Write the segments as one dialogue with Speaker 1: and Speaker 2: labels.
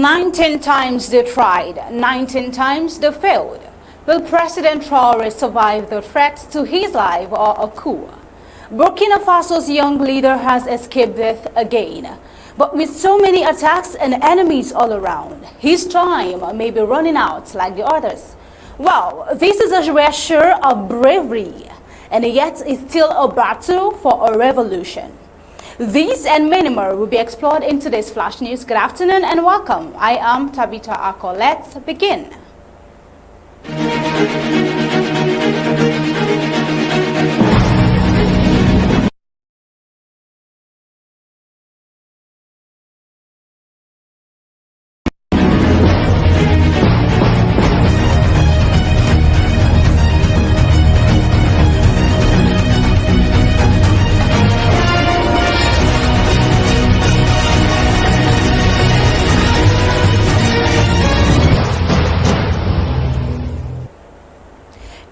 Speaker 1: 19 times they tried, 19 times they failed. Will President Traoré survive the threat to his life or a coup? Burkina Faso's young leader has escaped death again. But with so many attacks and enemies all around, his time may be running out like the others. Well, this is a gesture of bravery, and yet it's still a battle for a revolution. These and many more will be explored in today's Flash News. Good afternoon and welcome. I am Tabitha Ako. Let's begin.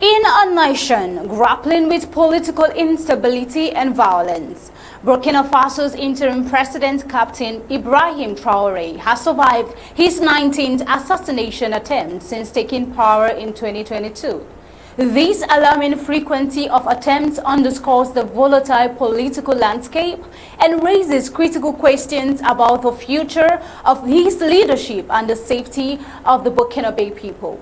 Speaker 1: In a nation grappling with political instability and violence, Burkina Faso's interim president, Captain Ibrahim Traoré, has survived his 19th assassination attempt since taking power in 2022. This alarming frequency of attempts underscores the volatile political landscape and raises critical questions about the future of his leadership and the safety of the Burkinabe people.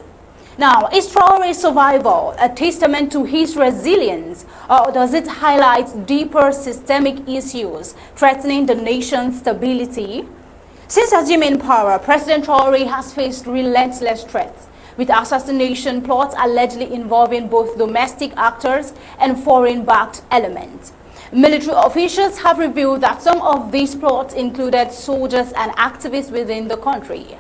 Speaker 1: Now, is Traoré's survival a testament to his resilience, or does it highlight deeper systemic issues threatening the nation's stability? Since assuming power, President Traoré has faced relentless threats, with assassination plots allegedly involving both domestic actors and foreign-backed elements. Military officials have revealed that some of these plots included soldiers and activists within the country,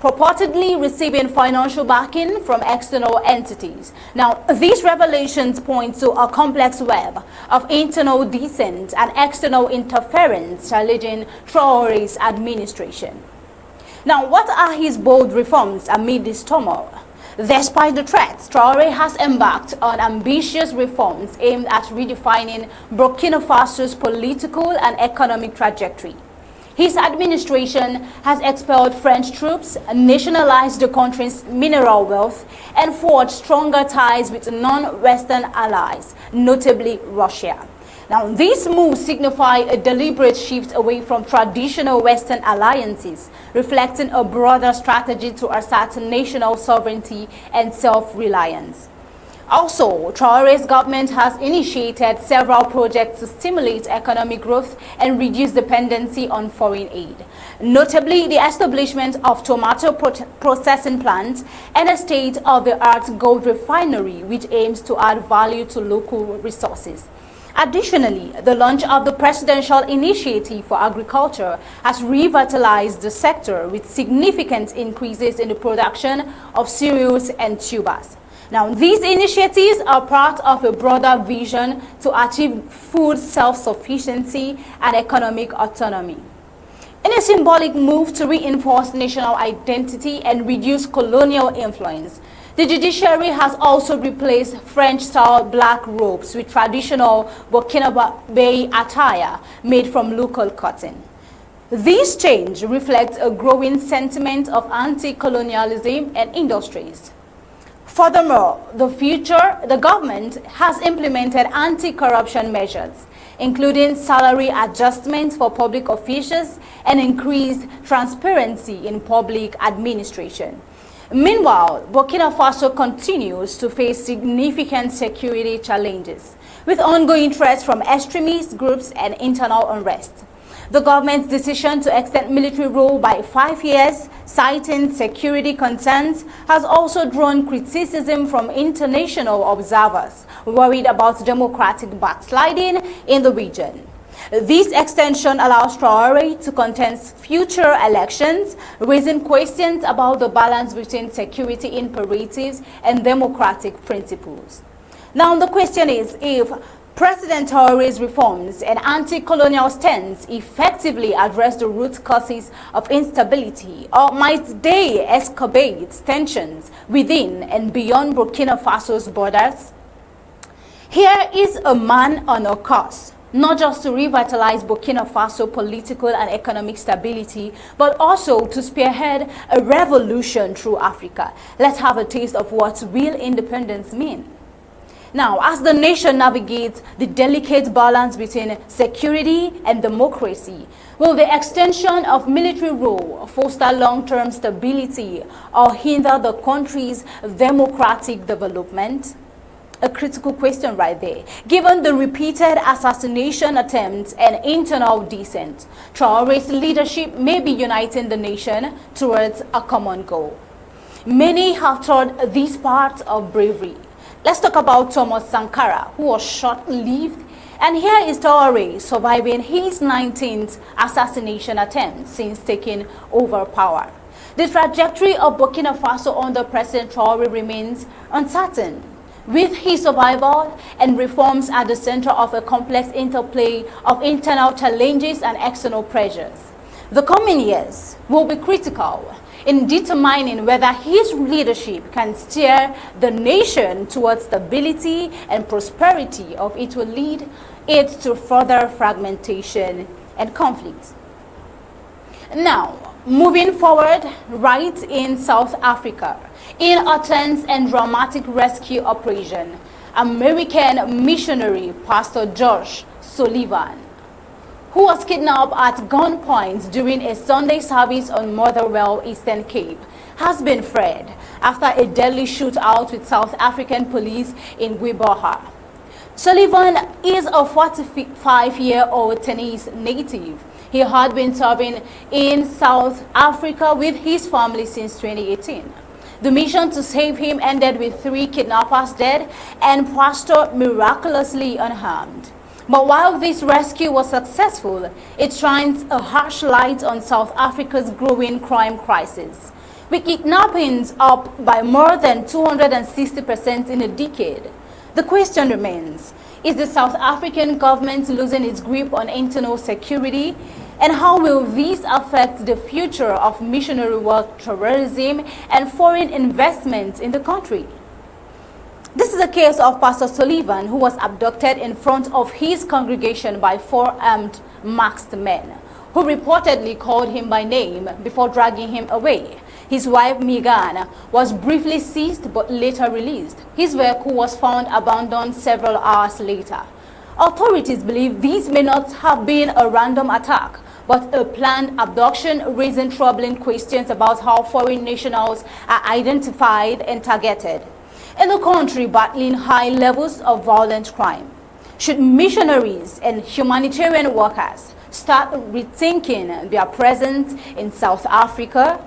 Speaker 1: purportedly receiving financial backing from external entities. Now, these revelations point to a complex web of internal dissent and external interference challenging Traoré's administration. Now, what are his bold reforms amid this turmoil? Despite the threats, Traoré has embarked on ambitious reforms aimed at redefining Burkina Faso's political and economic trajectory. His administration has expelled French troops, nationalized the country's mineral wealth, and forged stronger ties with non-Western allies, notably Russia. Now, these moves signify a deliberate shift away from traditional Western alliances, reflecting a broader strategy to assert national sovereignty and self-reliance. Also, Traoré's government has initiated several projects to stimulate economic growth and reduce dependency on foreign aid, notably the establishment of tomato processing plants and a state-of-the-art gold refinery, which aims to add value to local resources. Additionally, the launch of the Presidential Initiative for Agriculture has revitalized the sector with significant increases in the production of cereals and tubers. Now, these initiatives are part of a broader vision to achieve food self-sufficiency and economic autonomy. In a symbolic move to reinforce national identity and reduce colonial influence, the judiciary has also replaced French-style black robes with traditional Burkinabe attire made from local cotton. This change reflects a growing sentiment of anti-colonialism and industries. Furthermore, the government has implemented anti-corruption measures, including salary adjustments for public officials and increased transparency in public administration. Meanwhile, Burkina Faso continues to face significant security challenges, with ongoing threats from extremist groups and internal unrest. The government's decision to extend military rule by 5 years, citing security concerns, has also drawn criticism from international observers worried about democratic backsliding in the region. This extension allows Traoré to contest future elections, raising questions about the balance between security imperatives and democratic principles. Now, the question is if President Traoré's reforms and anti-colonial stance effectively address the root causes of instability, or might they escalate tensions within and beyond Burkina Faso's borders? Here is a man on a course, not just to revitalize Burkina Faso political and economic stability, but also to spearhead a revolution through Africa. Let's have a taste of what real independence means. Now, as the nation navigates the delicate balance between security and democracy, will the extension of military rule foster long-term stability or hinder the country's democratic development? A critical question right there. Given the repeated assassination attempts and internal dissent, Traoré's leadership may be uniting the nation towards a common goal. Many have thought this part of bravery. Let's talk about Thomas Sankara, who was short-lived, and here is Traoré surviving his 19th assassination attempt since taking over power. The trajectory of Burkina Faso under President Traoré remains uncertain, with his survival and reforms at the center of a complex interplay of internal challenges and external pressures. The coming years will be critical in determining whether his leadership can steer the nation towards stability and prosperity, or it will lead it to further fragmentation and conflict. Now, moving forward, right in South Africa, in a tense and dramatic rescue operation, American missionary Pastor Josh Sullivan, who was kidnapped at gunpoint during a Sunday service on Motherwell, Eastern Cape, has been freed after a deadly shootout with South African police in Gqeberha. Sullivan is a 45-year-old Tennessee native. He had been serving in South Africa with his family since 2018. The mission to save him ended with 3 kidnappers dead and Pastor miraculously unharmed. But while this rescue was successful, it shines a harsh light on South Africa's growing crime crisis, with kidnappings up by more than 260% in a decade. The question remains, is the South African government losing its grip on internal security? And how will this affect the future of missionary work, tourism, and foreign investments in the country? This is a case of Pastor Sullivan, who was abducted in front of his congregation by 4 armed masked men, who reportedly called him by name before dragging him away. His wife, Megan, was briefly seized but later released. His vehicle was found abandoned several hours later. Authorities believe this may not have been a random attack, but a planned abduction, raising troubling questions about how foreign nationals are identified and targeted. In a country battling high levels of violent crime, should missionaries and humanitarian workers start rethinking their presence in South Africa?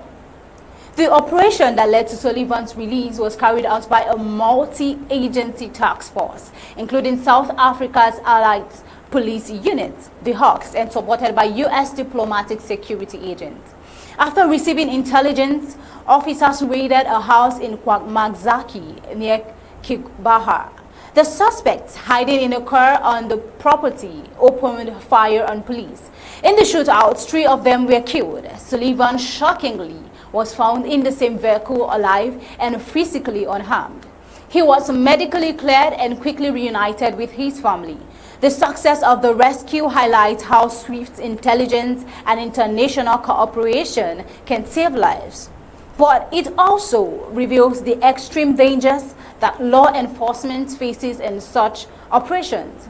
Speaker 1: The operation that led to Sullivan's release was carried out by a multi-agency task force, including South Africa's Allied Police Unit, the Hawks, and supported by U.S. diplomatic security agents. After receiving intelligence, officers raided a house in Kwagmagzaki near Gqeberha. The suspects hiding in a car on the property opened fire on police. In the shootouts, 3 of them were killed. Sullivan, shockingly, was found in the same vehicle alive and physically unharmed. He was medically cleared and quickly reunited with his family. The success of the rescue highlights how swift intelligence and international cooperation can save lives. But it also reveals the extreme dangers that law enforcement faces in such operations.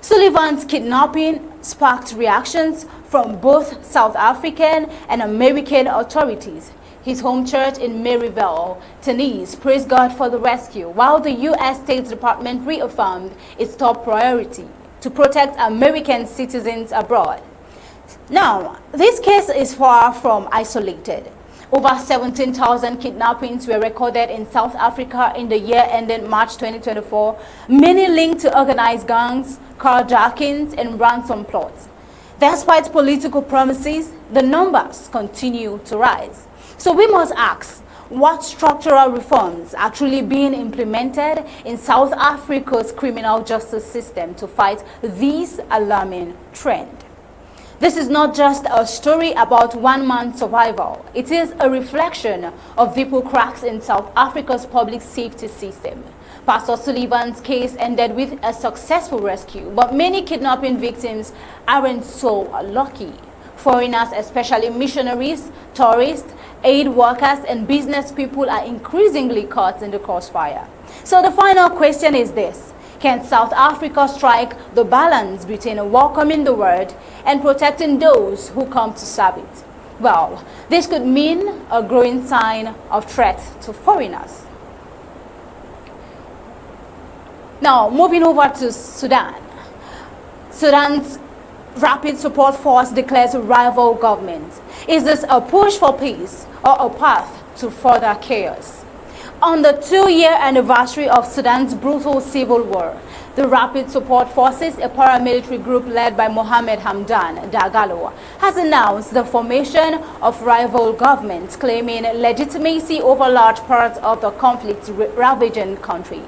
Speaker 1: Sullivan's kidnapping sparked reactions from both South African and American authorities. His home church in Maryville, Tennessee, praised God for the rescue, while the U.S. State Department reaffirmed its top priority to protect American citizens abroad. Now, this case is far from isolated. Over 17,000 kidnappings were recorded in South Africa in the year ending March 2024, many linked to organized gangs, carjackings, and ransom plots. Despite political promises, the numbers continue to rise. So we must ask, what structural reforms are truly being implemented in South Africa's criminal justice system to fight this alarming trend? This is not just a story about one man's survival. It is a reflection of deeper cracks in South Africa's public safety system, Pastor Sullivan's case ended with a successful rescue, but many kidnapping victims aren't so lucky. Foreigners, especially missionaries, tourists, aid workers, and business people are increasingly caught in the crossfire. So the final question is this: can South Africa strike the balance between welcoming the world and protecting those who come to serve it? Well, this could mean a growing sign of threat to foreigners. Now, moving over to Sudan. Sudan's Rapid Support Force declares rival government. Is this a push for peace or a path to further chaos? On the 2-year anniversary of Sudan's brutal civil war, the Rapid Support Forces, a paramilitary group led by Mohamed Hamdan Dagalo, has announced the formation of rival governments, claiming legitimacy over large parts of the conflict-ravaged country.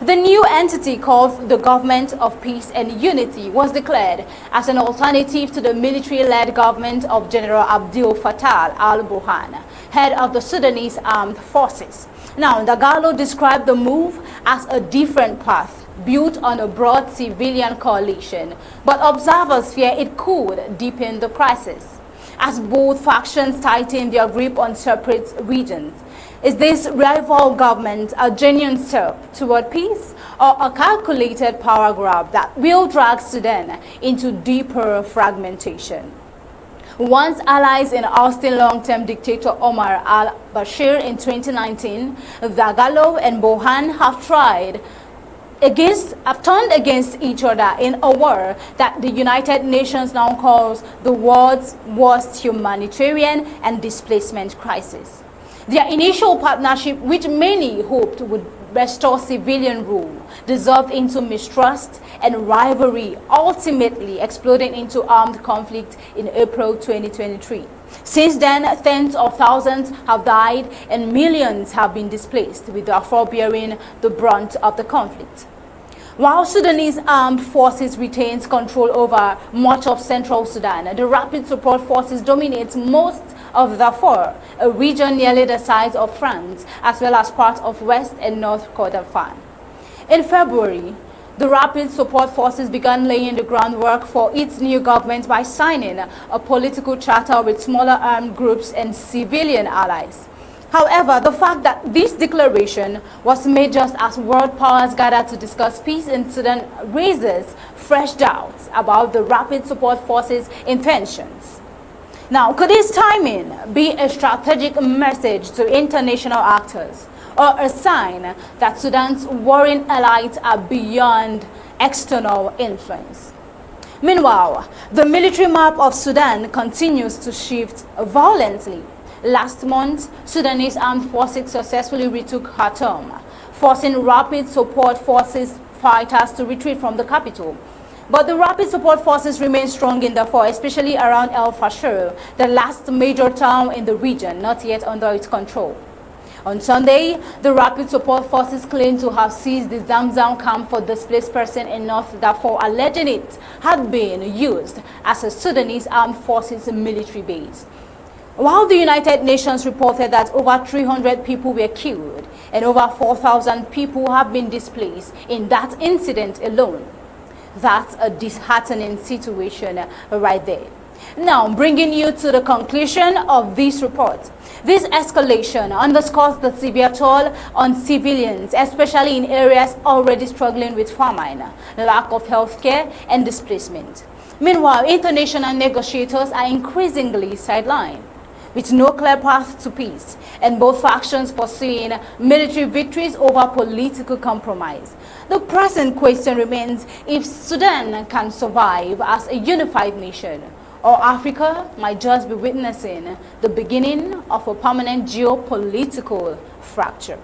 Speaker 1: The new entity, called the Government of Peace and Unity, was declared as an alternative to the military-led government of General Abdel Fattah al-Burhan, head of the Sudanese armed forces. Now, Dagalo described the move as a different path, built on a broad civilian coalition, but observers fear it could deepen the crisis, as both factions tighten their grip on separate regions. Is this rival government a genuine step toward peace, or a calculated power grab that will drag Sudan into deeper fragmentation? Once allies in ousting long-term dictator Omar al-Bashir in 2019, Dagalo and Burhan have turned against each other in a war that the United Nations now calls the world's worst humanitarian and displacement crisis. Their initial partnership, which many hoped would restore civilian rule, dissolved into mistrust and rivalry, ultimately exploding into armed conflict in April 2023. Since then, tens of thousands have died and millions have been displaced, with Darfur bearing the brunt of the conflict. While Sudanese armed forces retains control over much of central Sudan, the Rapid Support Forces dominate most of Darfur, a region nearly the size of France, as well as parts of West and North Kordofan. In February, the Rapid Support Forces began laying the groundwork for its new government by signing a political charter with smaller armed groups and civilian allies. However, the fact that this declaration was made just as world powers gathered to discuss peace in Sudan raises fresh doubts about the Rapid Support Forces' intentions. Now, could this timing be a strategic message to international actors, or a sign that Sudan's warring allies are beyond external influence? Meanwhile, the military map of Sudan continues to shift violently. Last month, Sudanese armed forces successfully retook Khartoum, forcing Rapid Support Forces fighters to retreat from the capital. But the Rapid Support Forces remain strong in Darfur, especially around El Fasher, the last major town in the region not yet under its control. On Sunday, the Rapid Support Forces claimed to have seized the Zamzam camp for displaced persons in North Darfur, alleging it had been used as a Sudanese armed forces military base. While the United Nations reported that over 300 people were killed and over 4,000 people have been displaced in that incident alone. That's a disheartening situation right there. Now, bringing you to the conclusion of this report. This escalation underscores the severe toll on civilians, especially in areas already struggling with famine, lack of health care, and displacement. Meanwhile, international negotiators are increasingly sidelined, with no clear path to peace, and both factions pursuing military victories over political compromise. The present question remains if Sudan can survive as a unified nation, or Africa might just be witnessing the beginning of a permanent geopolitical fracture.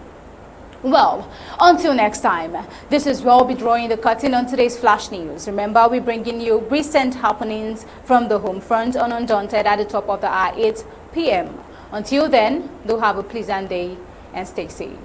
Speaker 1: Well, until next time, this is where we'll be drawing the curtain on today's Flash News. Remember, we're bringing you recent happenings from the home front on Undaunted at the top of the hour, 8 p.m. Until then, do have a pleasant day and stay safe.